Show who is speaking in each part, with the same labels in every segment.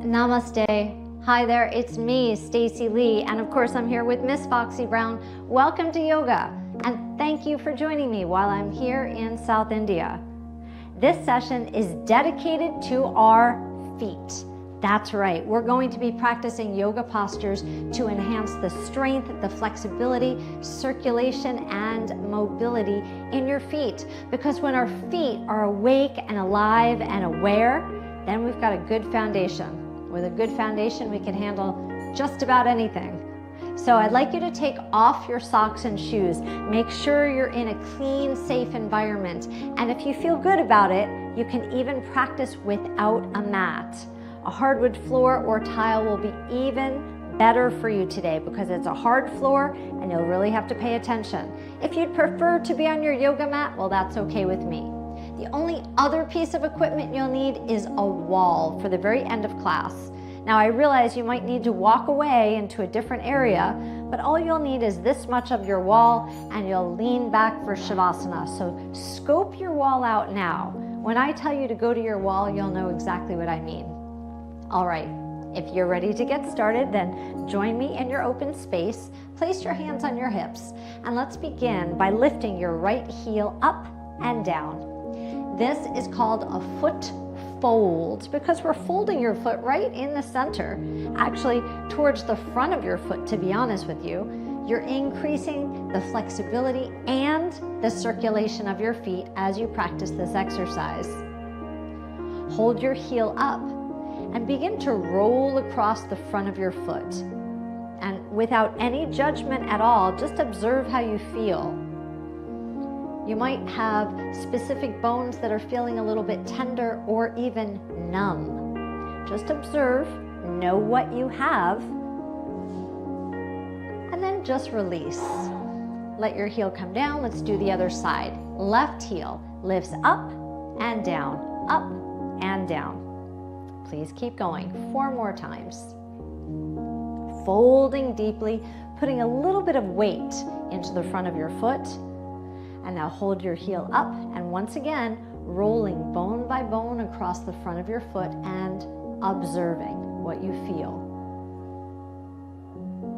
Speaker 1: Namaste. Hi there, it's me, Stacey Lei, and of course I'm here with Miss Foxy Brown. Welcome to yoga, and thank you for joining me while I'm here in South India. This session is dedicated to our feet. That's right, we're going to be practicing yoga postures to enhance the strength, the flexibility, circulation, and mobility in your feet. Because when our feet are awake and alive and aware, then we've got a good foundation. With a good foundation, we can handle just about anything. So I'd like you to take off your socks and shoes. Make sure you're in a clean, safe environment. And if you feel good about it, you can even practice without a mat. A hardwood floor or tile will be even better for you today because it's a hard floor and you'll really have to pay attention. If you'd prefer to be on your yoga mat, well, that's okay with me. The only other piece of equipment you'll need is a wall for the very end of class. Now I realize you might need to walk away into a different area, but all you'll need is this much of your wall and you'll lean back for Shavasana. So scope your wall out now. When I tell you to go to your wall, you'll know exactly what I mean. All right, if you're ready to get started, then join me in your open space. Place your hands on your hips and let's begin by lifting your right heel up and down. This is called a foot fold because we're folding your foot right in the center, actually towards the front of your foot, to be honest with you. You're increasing the flexibility and the circulation of your feet as you practice this exercise. Hold your heel up and begin to roll across the front of your foot. And without any judgment at all, just observe how you feel. You might have specific bones that are feeling a little bit tender or even numb. Just observe, know what you have, and then just release. Let your heel come down. Let's do the other side. Left heel lifts up and down, up and down. Please keep going. 4 more times. Folding deeply, putting a little bit of weight into the front of your foot. And now hold your heel up and once again, rolling bone by bone across the front of your foot and observing what you feel.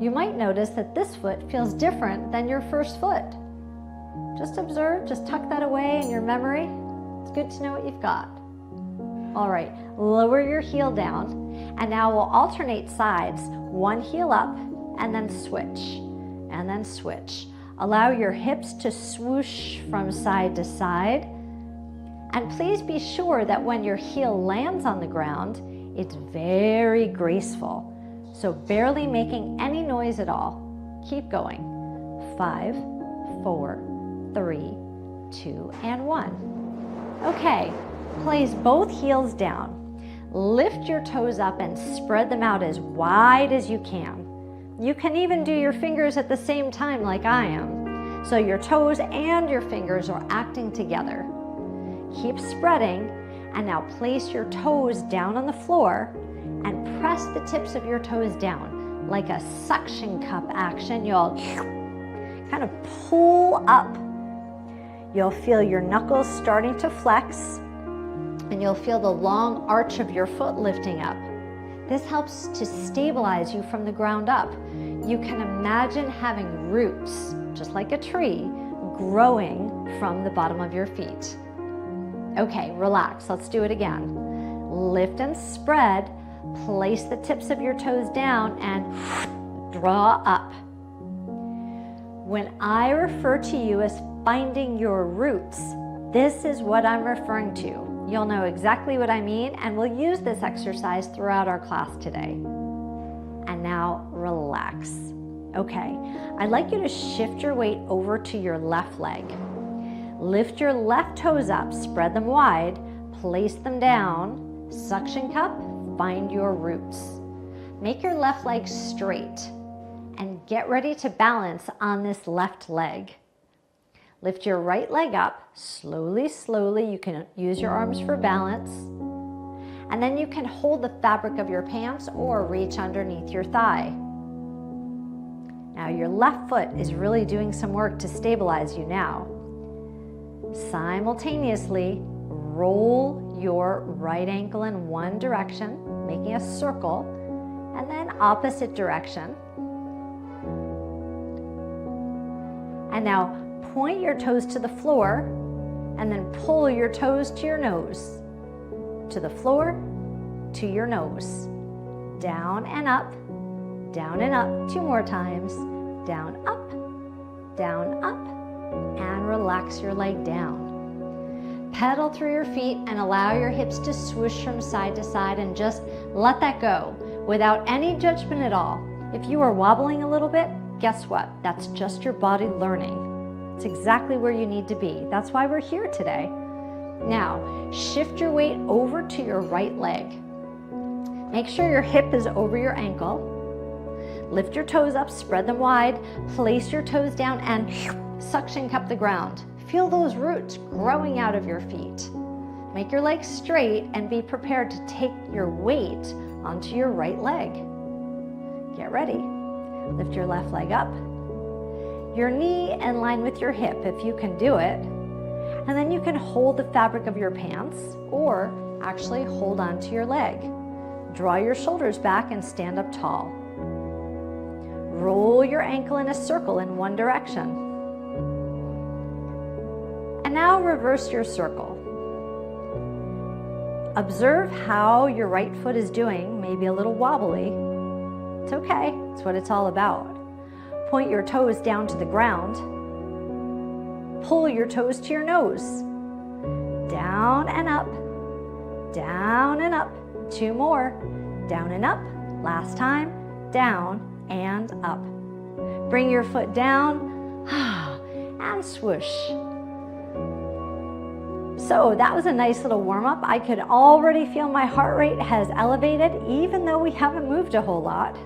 Speaker 1: You might notice that this foot feels different than your first foot. Just observe, just tuck that away in your memory. It's good to know what you've got. All right, lower your heel down and now we'll alternate sides. One heel up and then switch, and then switch. Allow your hips to swoosh from side to side. And please be sure that when your heel lands on the ground, it's very graceful. So barely making any noise at all. Keep going. 5, 4, 3, 2, and 1. Okay, place both heels down. Lift your toes up and spread them out as wide as you can. You can even do your fingers at the same time like I am. So your toes and your fingers are acting together. Keep spreading and now place your toes down on the floor and press the tips of your toes down like a suction cup action. You'll kind of pull up. You'll feel your knuckles starting to flex and you'll feel the long arch of your foot lifting up. This helps to stabilize you from the ground up. You can imagine having roots, just like a tree, growing from the bottom of your feet. Okay, relax. Let's do it again. Lift and spread. Place the tips of your toes down and draw up. When I refer to you as finding your roots, this is what I'm referring to. You'll know exactly what I mean, and we'll use this exercise throughout our class today. And now relax. Okay, I'd like you to shift your weight over to your left leg. Lift your left toes up, spread them wide, place them down, suction cup, find your roots. Make your left leg straight and get ready to balance on this left leg. Lift your right leg up, slowly, slowly. You can use your arms for balance. And then you can hold the fabric of your pants or reach underneath your thigh. Now your left foot is really doing some work to stabilize you now. Simultaneously, roll your right ankle in one direction making a circle, and then opposite direction. And now point your toes to the floor, and then pull your toes to your nose. To the floor, to your nose. Down and up, down and up. 2 more times. Down, up, and relax your leg down. Pedal through your feet and allow your hips to swoosh from side to side, and just let that go without any judgment at all. If you are wobbling a little bit, guess what? That's just your body learning. It's exactly where you need to be. That's why we're here today. Now, shift your weight over to your right leg. Make sure your hip is over your ankle. Lift your toes up, spread them wide, place your toes down, and suction cup the ground. Feel those roots growing out of your feet. Make your legs straight and be prepared to take your weight onto your right leg. Get ready. Lift your left leg up. Your knee in line with your hip if you can do it. And then you can hold the fabric of your pants or actually hold onto your leg. Draw your shoulders back and stand up tall. Roll your ankle in a circle in one direction. And now reverse your circle. Observe how your right foot is doing, maybe a little wobbly. It's okay, it's what it's all about. Point your toes down to the ground. Pull your toes to your nose. Down and up, down and up. 2 more. Down and up. Last time. Down and up. Bring your foot down and swoosh. So that was a nice little warm-up. I could already feel my heart rate has elevated even though we haven't moved a whole lot.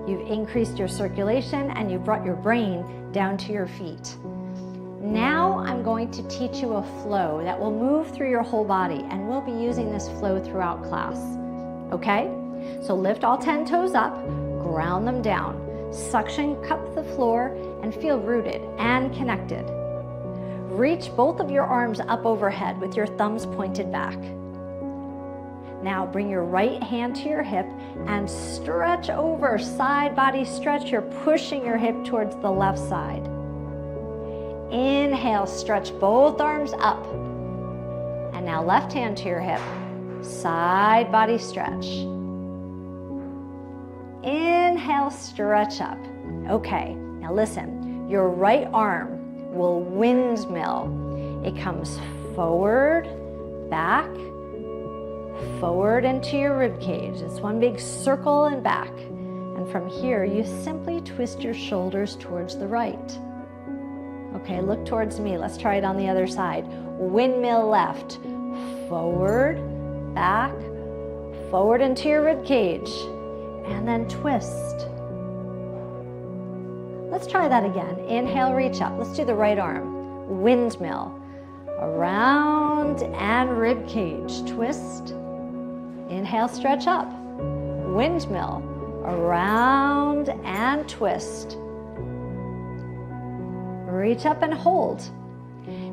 Speaker 1: You've increased your circulation and you've brought your brain down to your feet. Now I'm going to teach you a flow that will move through your whole body, and we'll be using this flow throughout class. Okay? So lift all 10 toes up, ground them down, suction cup the floor, and feel rooted and connected. Reach both of your arms up overhead with your thumbs pointed back. Now bring your right hand to your hip and stretch over, side body stretch. You're pushing your hip towards the left side. Inhale, stretch both arms up. And now left hand to your hip, side body stretch. Inhale, stretch up. Okay, now listen, your right arm will windmill. It comes forward, back, forward into your rib cage. It's one big circle and back. And from here, you simply twist your shoulders towards the right. Okay, look towards me. Let's try it on the other side. Windmill left, forward, back, forward into your rib cage, and then twist. Let's try that again. Inhale, reach up. Let's do the right arm. Windmill, around and rib cage, twist. Inhale, stretch up. Windmill, around and twist. Reach up and hold.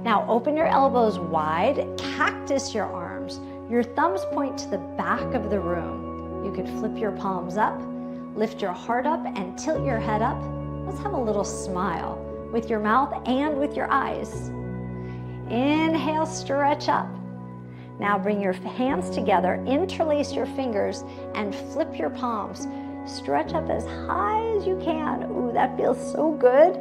Speaker 1: Now open your elbows wide, cactus your arms. Your thumbs point to the back of the room. You could flip your palms up, lift your heart up and tilt your head up. Let's have a little smile with your mouth and with your eyes. Inhale, stretch up. Now bring your hands together, interlace your fingers and flip your palms. Stretch up as high as you can. Ooh, that feels so good.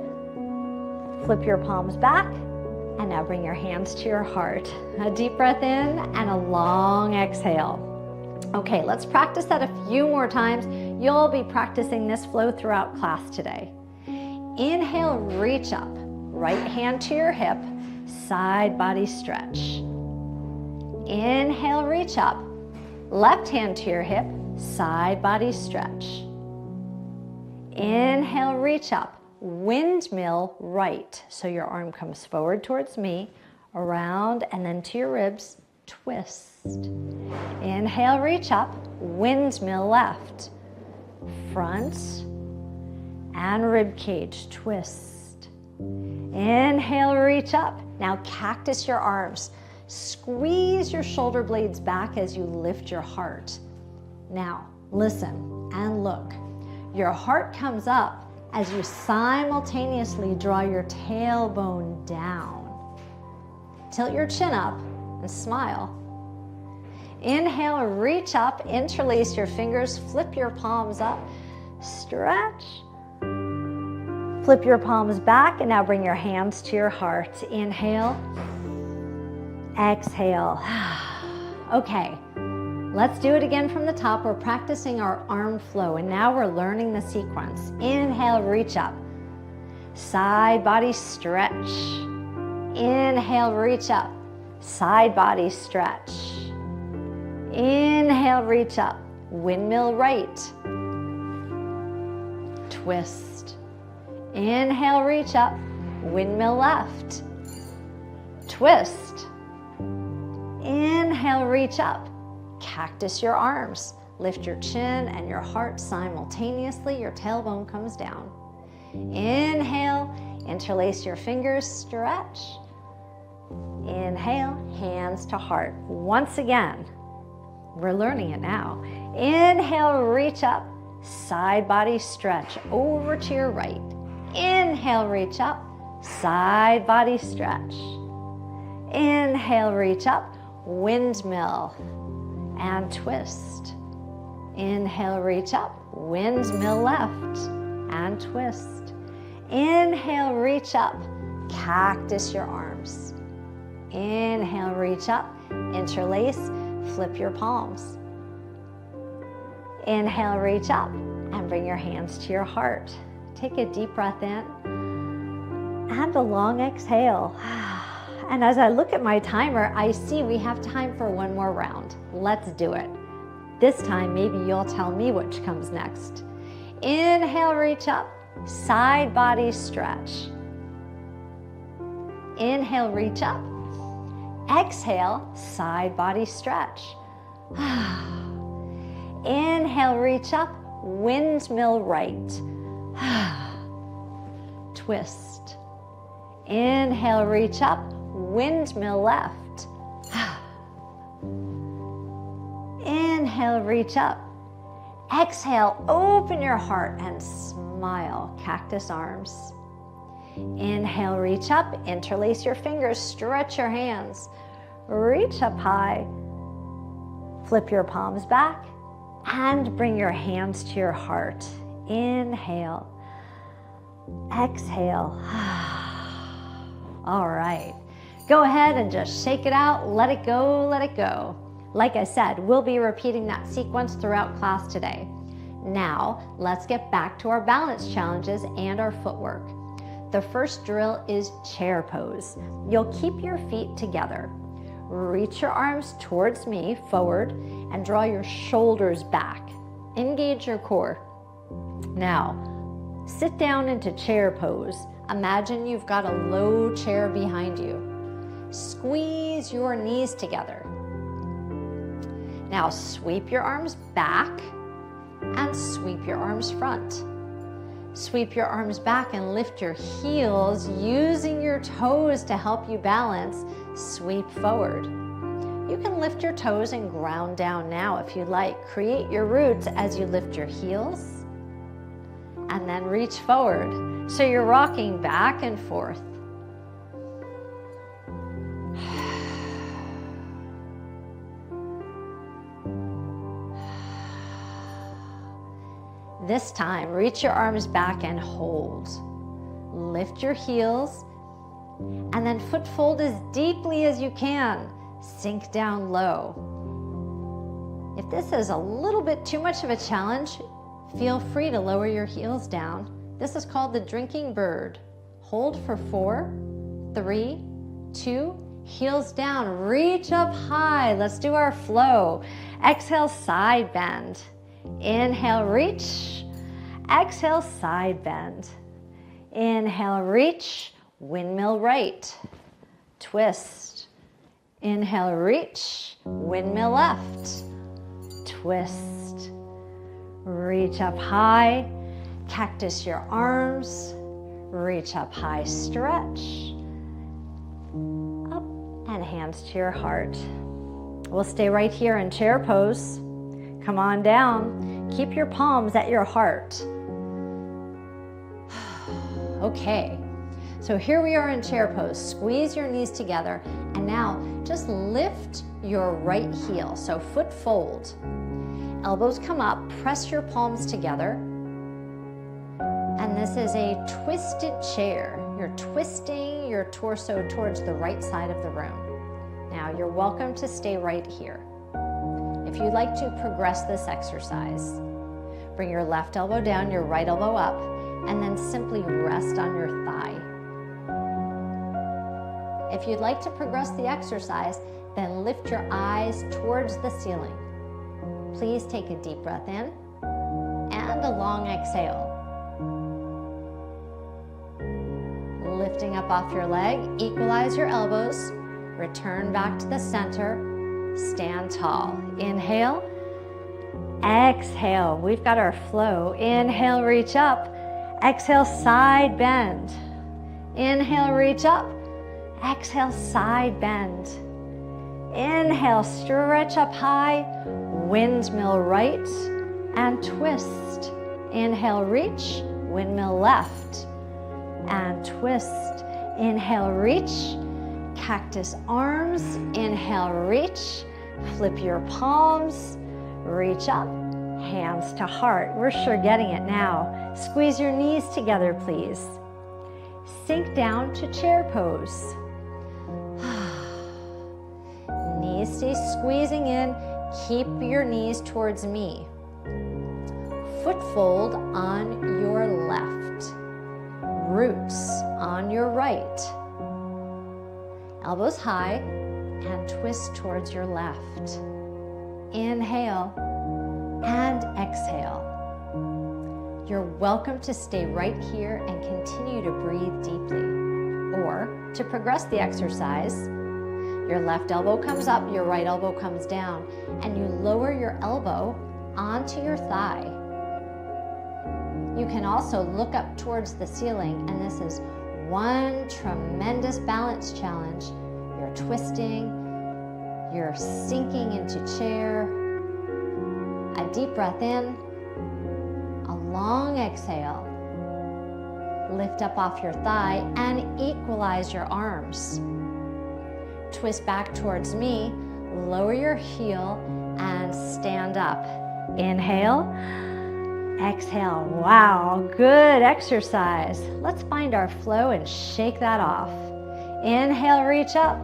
Speaker 1: Flip your palms back, and now bring your hands to your heart. A deep breath in and a long exhale. Okay, let's practice that a few more times. You'll be practicing this flow throughout class today. Inhale, reach up. Right hand to your hip, side body stretch. Inhale, reach up. Left hand to your hip, side body stretch. Inhale, reach up. Windmill right. So your arm comes forward towards me, around and then to your ribs, twist. Inhale, reach up, windmill left. Front and rib cage, twist. Inhale, reach up. Now cactus your arms. Squeeze your shoulder blades back as you lift your heart. Now, listen and look. Your heart comes up as you simultaneously draw your tailbone down. Tilt your chin up and smile. Inhale, reach up, interlace your fingers, flip your palms up, stretch. Flip your palms back and now bring your hands to your heart. Inhale, exhale. Okay, let's do it again from the top. We're practicing our arm flow and now we're learning the sequence. Inhale, reach up. Side body stretch. Inhale, reach up. Side body stretch. Inhale, reach up. Windmill right. Twist. Inhale, reach up. Windmill left. Twist. Inhale, reach up. Cactus your arms. Lift your chin and your heart simultaneously. Your tailbone comes down. Inhale, interlace your fingers, stretch. Inhale, hands to heart. Once again, we're learning it now. Inhale, reach up, side body stretch over to your right. Inhale, reach up, side body stretch. Inhale, reach up, windmill and twist. Inhale, reach up, windmill left and twist. Inhale, reach up, cactus your arms. Inhale, reach up, interlace, flip your palms. Inhale, reach up and bring your hands to your heart. Take a deep breath in and a long exhale. And as I look at my timer, I see we have time for one more round. Let's do it. This time, maybe you'll tell me which comes next. Inhale, reach up, side body stretch. Inhale, reach up. Exhale, side body stretch. Inhale, reach up, windmill right. Twist. Inhale, reach up, windmill left. Inhale, reach up. Exhale, open your heart and smile, cactus arms. Inhale, reach up, interlace your fingers, stretch your hands. Reach up high, flip your palms back, and bring your hands to your heart. Inhale, exhale. All right, go ahead and just shake it out, let it go, let it go. Like I said, we'll be repeating that sequence throughout class today. Now, let's get back to our balance challenges and our footwork. The first drill is chair pose. You'll keep your feet together. Reach your arms towards me, forward, and draw your shoulders back. Engage your core. Now, sit down into chair pose. Imagine you've got a low chair behind you. Squeeze your knees together. Now, sweep your arms back and sweep your arms front. Sweep your arms back and lift your heels using your toes to help you balance. Sweep forward. You can lift your toes and ground down now if you like. Create your roots as you lift your heels and then reach forward. So you're rocking back and forth. This time, reach your arms back and hold. Lift your heels and then foot fold as deeply as you can. Sink down low. If this is a little bit too much of a challenge, feel free to lower your heels down. This is called the drinking bird. Hold for 4, 3, 2, heels down. Reach up high. Let's do our flow. Exhale, side bend. Inhale, reach. Exhale, side bend. Inhale, reach. Windmill right. Twist. Inhale, reach. Windmill left. Twist. Reach up high. Cactus your arms. Reach up high, stretch. Up and hands to your heart. We'll stay right here in chair pose. Come on down. Keep your palms at your heart. Okay, so here we are in chair pose. Squeeze your knees together, and now just lift your right heel. So foot fold. Elbows come up, press your palms together. And this is a twisted chair. You're twisting your torso towards the right side of the room. Now you're welcome to stay right here. If you'd like to progress this exercise, bring your left elbow down, your right elbow up, and then simply rest on your thigh. If you'd like to progress the exercise, then lift your eyes towards the ceiling. Please take a deep breath in and a long exhale. Lifting up off your leg, equalize your elbows, return back to the center, stand tall. Inhale, exhale. We've got our flow. Inhale, reach up. Exhale, side bend. Inhale, reach up. Exhale, side bend. Inhale, stretch up high. Windmill right and twist. Inhale, reach. Windmill left and twist. Inhale, reach. Cactus arms. Inhale, reach. Flip your palms. Reach up. Hands to heart. We're sure getting it now. Squeeze your knees together, please. Sink down to chair pose. Knees stay squeezing in. Keep your knees towards me. Foot fold on your left. Roots on your right. Elbows high and twist towards your left. Inhale and exhale. You're welcome to stay right here and continue to breathe deeply. Or to progress the exercise, your left elbow comes up, your right elbow comes down, and you lower your elbow onto your thigh. You can also look up towards the ceiling, and this is one tremendous balance challenge. You're twisting, you're sinking into chair. A deep breath in, a long exhale. Lift up off your thigh and equalize your arms. Twist back towards me, lower your heel and stand up. Inhale, exhale. Wow, good exercise. Let's find our flow and shake that off. Inhale, reach up.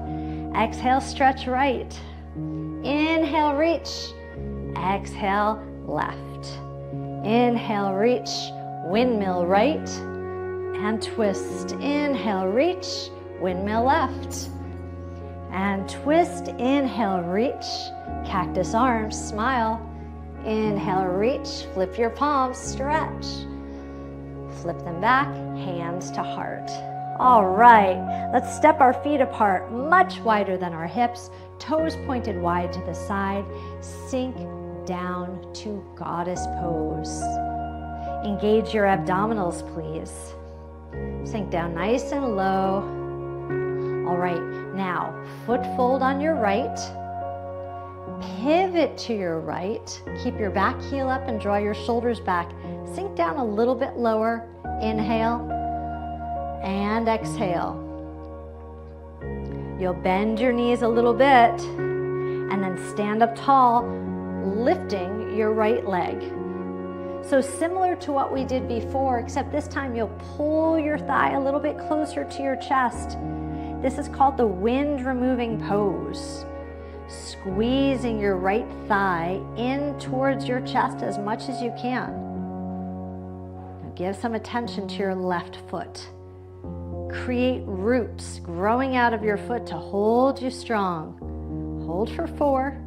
Speaker 1: Exhale, stretch right. Inhale, reach. Exhale, left. Inhale, reach. Windmill right and twist. Inhale, reach. Windmill left. And twist, inhale, reach, cactus arms, smile. Inhale, reach, flip your palms, stretch. Flip them back, hands to heart. All right, let's step our feet apart, much wider than our hips, toes pointed wide to the side. Sink down to goddess pose. Engage your abdominals, please. Sink down nice and low. All right, now foot fold on your right, pivot to your right, keep your back heel up and draw your shoulders back. Sink down a little bit lower, inhale and exhale. You'll bend your knees a little bit and then stand up tall, lifting your right leg. So similar to what we did before, except this time you'll pull your thigh a little bit closer to your chest. This is called the wind removing pose. Squeezing your right thigh in towards your chest as much as you can. Now give some attention to your left foot. Create roots growing out of your foot to hold you strong. Hold for 4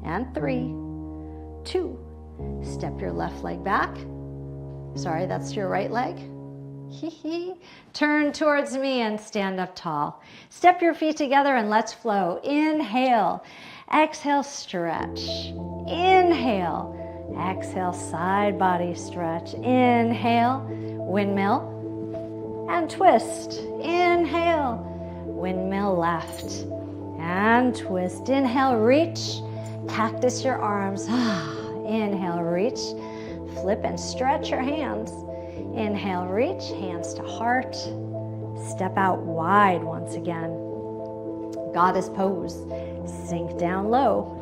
Speaker 1: and 3, 2. Step your left leg back. Sorry, that's your right leg. Turn towards me and stand up tall. Step your feet together and let's flow. Inhale, exhale, stretch. Inhale, exhale, side body stretch. Inhale, windmill and twist. Inhale, windmill left and twist. Inhale, reach, cactus your arms. Inhale, reach. Flip and stretch your hands. Inhale, reach, hands to heart. Step out wide once again. Goddess pose. Sink down low.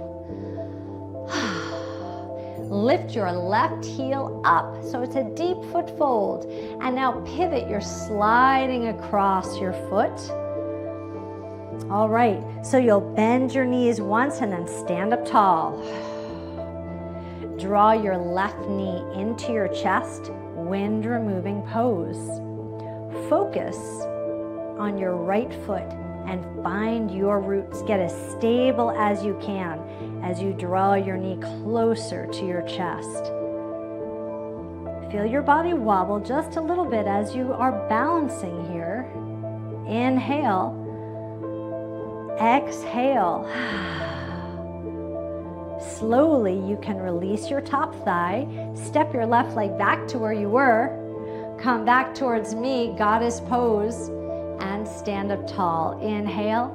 Speaker 1: Lift your left heel up, so it's a deep foot fold. And now pivot, you're sliding across your foot. All right, so you'll bend your knees once and then stand up tall. Draw your left knee into your chest, wind removing pose. Focus on your right foot and find your roots. Get as stable as you can as you draw your knee closer to your chest. Feel your body wobble just a little bit as you are balancing here. Inhale. Exhale. Slowly, you can release your top thigh. Step your left leg back to where you were. Come back towards me, goddess pose, and stand up tall. Inhale.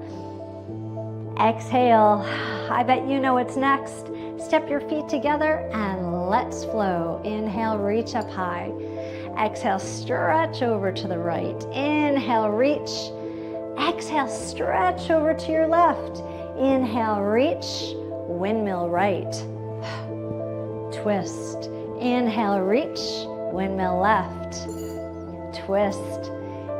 Speaker 1: Exhale. I bet you know what's next. Step your feet together and let's flow. Inhale, reach up high. Exhale, stretch over to the right. Inhale, reach. Exhale, stretch over to your left. Inhale, reach. Windmill right. Twist. Inhale, reach. Windmill left. Twist.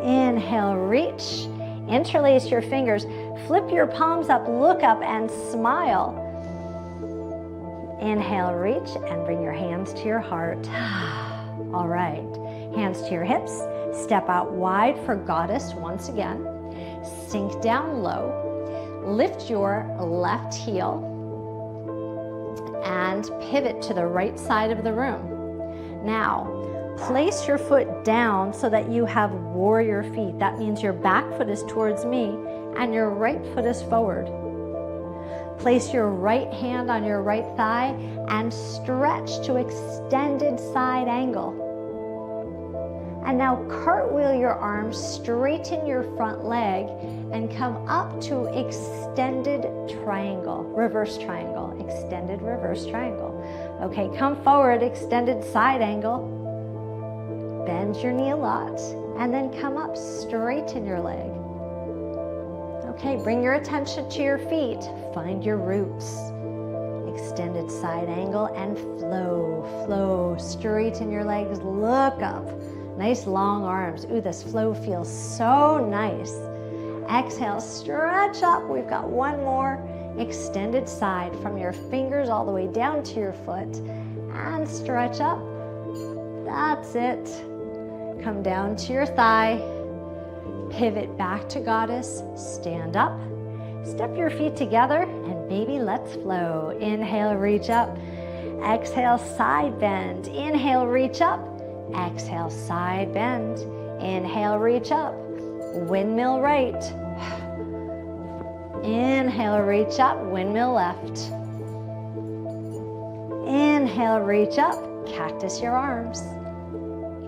Speaker 1: Inhale, reach. Interlace your fingers. Flip your palms up, look up and smile. Inhale, reach, and bring your hands to your heart. All right, hands to your hips. Step out wide for goddess once again. Sink down low. Lift your left heel and pivot to the right side of the room. Now, place your foot down so that you have warrior feet. That means your back foot is towards me and your right foot is forward. Place your right hand on your right thigh and stretch to extended side angle. And now cartwheel your arms, straighten your front leg, and come up to extended triangle, reverse triangle, extended reverse triangle. Okay, come forward, extended side angle. Bend your knee a lot, and then come up, straighten your leg. Okay, bring your attention to your feet. Find your roots. Extended side angle and flow, flow. Straighten your legs, look up. Nice long arms. Ooh, this flow feels so nice. Exhale, stretch up. We've got one more. Extended side from your fingers all the way down to your foot. And stretch up. That's it. Come down to your thigh. Pivot back to goddess. Stand up. Step your feet together and baby, let's flow. Inhale, reach up. Exhale, side bend. Inhale, reach up. Exhale, side bend. Inhale, reach up. Windmill right. Inhale, reach up. Windmill left. Inhale, reach up. Cactus your arms.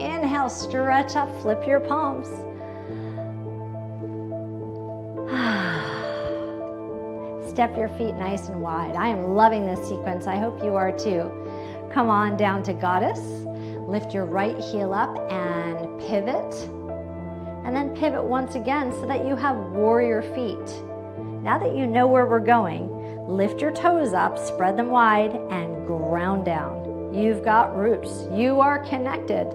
Speaker 1: Inhale, stretch up. Flip your palms. Step your feet nice and wide. I am loving this sequence. I hope you are too. Come on down to goddess. Lift your right heel up and pivot. And then pivot once again so that you have warrior feet. Now that you know where we're going, lift your toes up, spread them wide, and ground down. You've got roots. You are connected.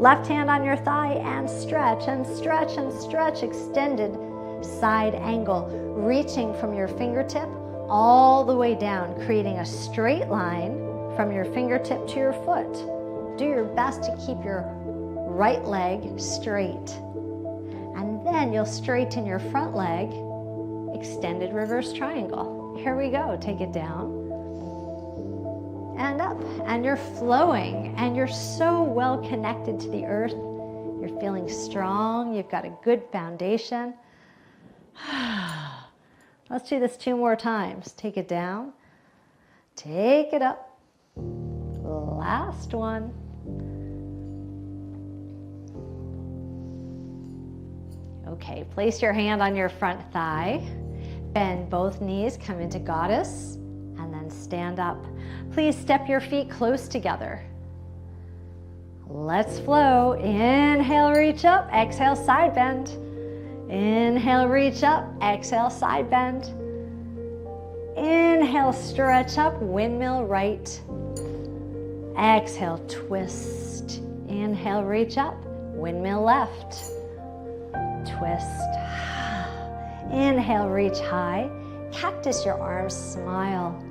Speaker 1: Left hand on your thigh and stretch and stretch and stretch. Extended side angle, reaching from your fingertip all the way down, creating a straight line from your fingertip to your foot. Do your best to keep your right leg straight. And then you'll straighten your front leg, extended reverse triangle. Here we go, take it down and up. And you're flowing and you're so well connected to the earth. You're feeling strong, you've got a good foundation. Let's do this 2 more times. Take it down, take it up. Last one. Okay, place your hand on your front thigh. Bend both knees, come into goddess, and then and stand up. Please step your feet close together. Let's flow. Inhale, reach up. Exhale, side bend. Inhale, reach up. Exhale, side bend. Inhale, stretch up. Windmill right. Exhale, twist. Inhale, reach up. Windmill left. Twist. Inhale, reach high. Cactus your arms, smile.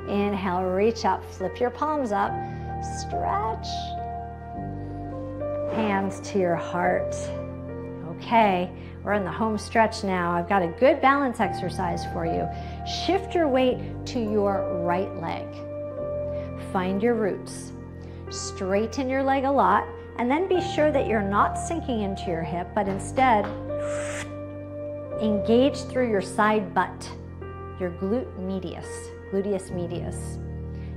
Speaker 1: Inhale, reach up. Flip your palms up. Stretch. Hands to your heart. Okay, we're in the home stretch now. I've got a good balance exercise for you. Shift your weight to your right leg. Find your roots. Straighten your leg a lot, and then be sure that you're not sinking into your hip, but instead engage through your side butt, your gluteus medius.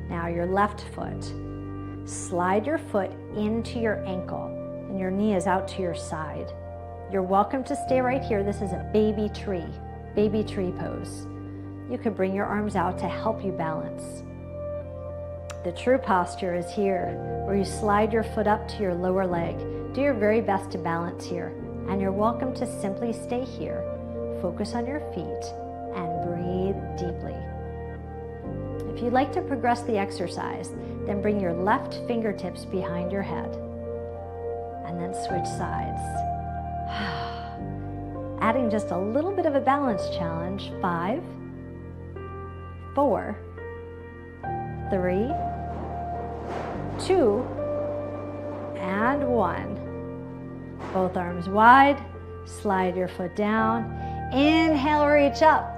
Speaker 1: Now your left foot. Slide your foot into your ankle, and your knee is out to your side. You're welcome to stay right here. This is a baby tree pose. You could bring your arms out to help you balance. The true posture is here, where you slide your foot up to your lower leg. Do your very best to balance here, and you're welcome to simply stay here. Focus on your feet and breathe deeply. If you'd like to progress the exercise, then bring your left fingertips behind your head, and then switch sides. Adding just a little bit of a balance challenge. 5, 4, 3, 2, and 1. Both arms wide. Slide your foot down. Inhale, reach up.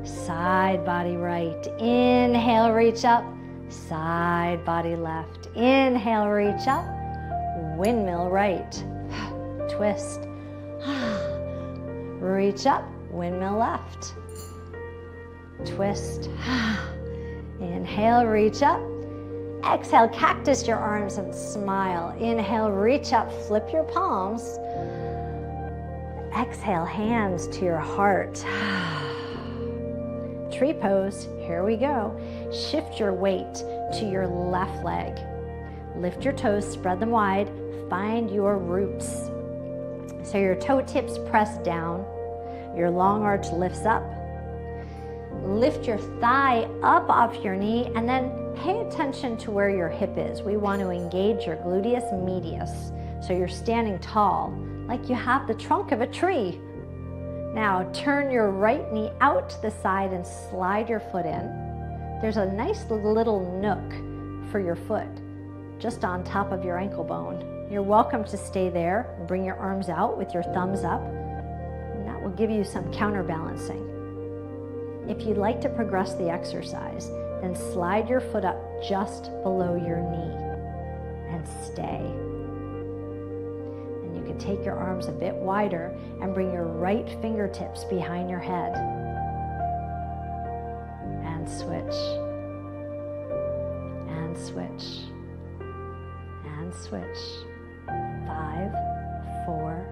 Speaker 1: Side body right. Inhale, reach up. Side body left. Inhale, reach up. Windmill right. Twist. Reach up. Windmill left. Twist. Inhale, reach up. Exhale, cactus your arms and smile. Inhale, reach up, flip your palms. Exhale, hands to your heart. Tree pose, here we go. Shift your weight to your left leg. Lift your toes, spread them wide. Find your roots. So your toe tips press down. Your long arch lifts up. Lift your thigh up off your knee, and then pay attention to where your hip is. We want to engage your gluteus medius. So you're standing tall, like you have the trunk of a tree. Now turn your right knee out to the side and slide your foot in. There's a nice little nook for your foot, just on top of your ankle bone. You're welcome to stay there. Bring your arms out with your thumbs up, and that will give you some counterbalancing. If you'd like to progress the exercise, then slide your foot up just below your knee and stay. And you can take your arms a bit wider and bring your right fingertips behind your head. And switch. And switch. And switch. 5, 4,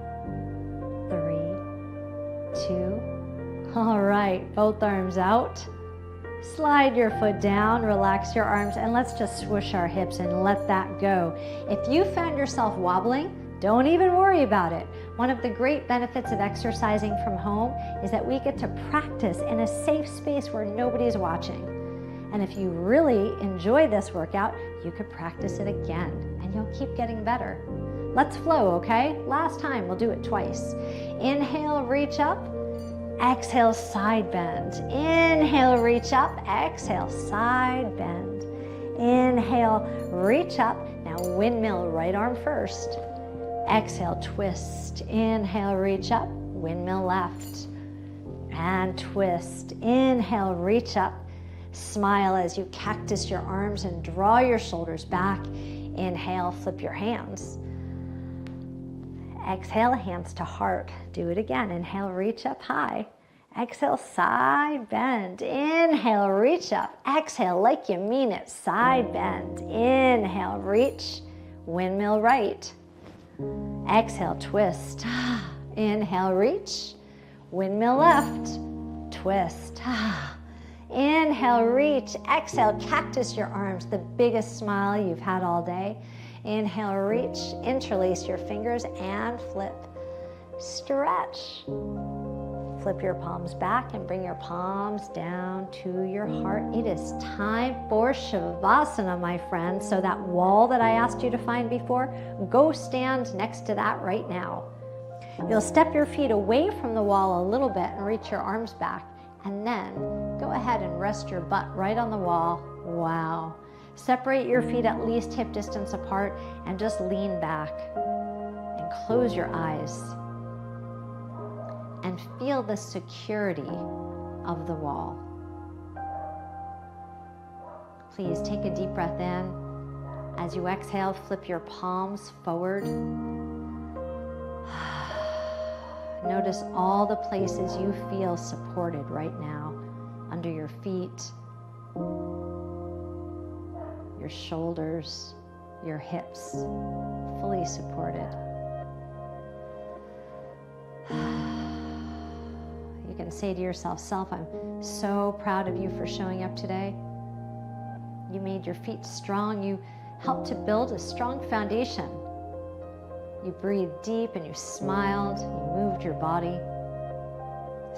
Speaker 1: 3, 2. All right, both arms out. Slide your foot down, relax your arms, and let's just swoosh our hips and let that go. If you found yourself wobbling, don't even worry about it. One of the great benefits of exercising from home is that we get to practice in a safe space where nobody's watching. And if you really enjoy this workout, you could practice it again, and you'll keep getting better. Let's flow, okay? Last time, we'll do it twice. Inhale, reach up. Exhale, side bend. Inhale, reach up. Exhale, side bend. Inhale, reach up. Now windmill, right arm first. Exhale, twist. Inhale, reach up. Windmill left. And twist. Inhale, reach up. Smile as you cactus your arms and draw your shoulders back. Inhale, flip your hands. Exhale, hands to heart. Do it again. Inhale, reach up high. Exhale, side bend. Inhale, reach up. Exhale, like you mean it, side bend. Inhale, reach. Windmill right. Exhale, twist. Inhale, reach. Windmill left. Twist. Inhale, reach. Exhale, cactus your arms, the biggest smile you've had all day. Inhale, reach. Interlace your fingers and flip. Stretch. Flip your palms back and bring your palms down to your heart. It is time for Shavasana, my friends. So that wall that I asked you to find before, go stand next to that right now. You'll step your feet away from the wall a little bit and reach your arms back. And then go ahead and rest your butt right on the wall. Wow. Separate your feet at least hip distance apart and just lean back and close your eyes and feel the security of the wall. Please take a deep breath in. As you exhale, flip your palms forward. Notice all the places you feel supported right now, under your feet, your shoulders, your hips, fully supported. You can say to yourself, self, I'm so proud of you for showing up today. You made your feet strong. You helped to build a strong foundation. You breathed deep and you smiled, you moved your body.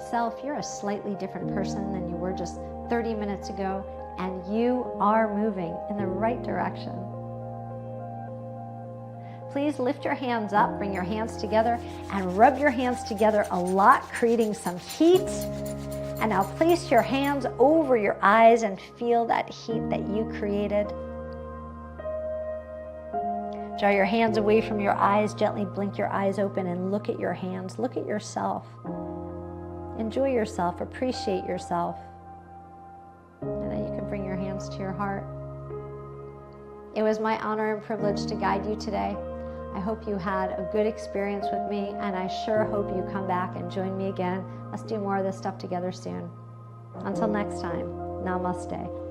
Speaker 1: Self, you're a slightly different person than you were just 30 minutes ago, and you are moving in the right direction. Please lift your hands up, bring your hands together, and rub your hands together a lot, creating some heat. And now place your hands over your eyes and feel that heat that you created. Draw your hands away from your eyes, gently blink your eyes open and look at your hands. Look at yourself. Enjoy yourself, appreciate yourself. And then you can bring your hands to your heart. It was my honor and privilege to guide you today. I hope you had a good experience with me, and I sure hope you come back and join me again. Let's do more of this stuff together soon. Until next time, namaste.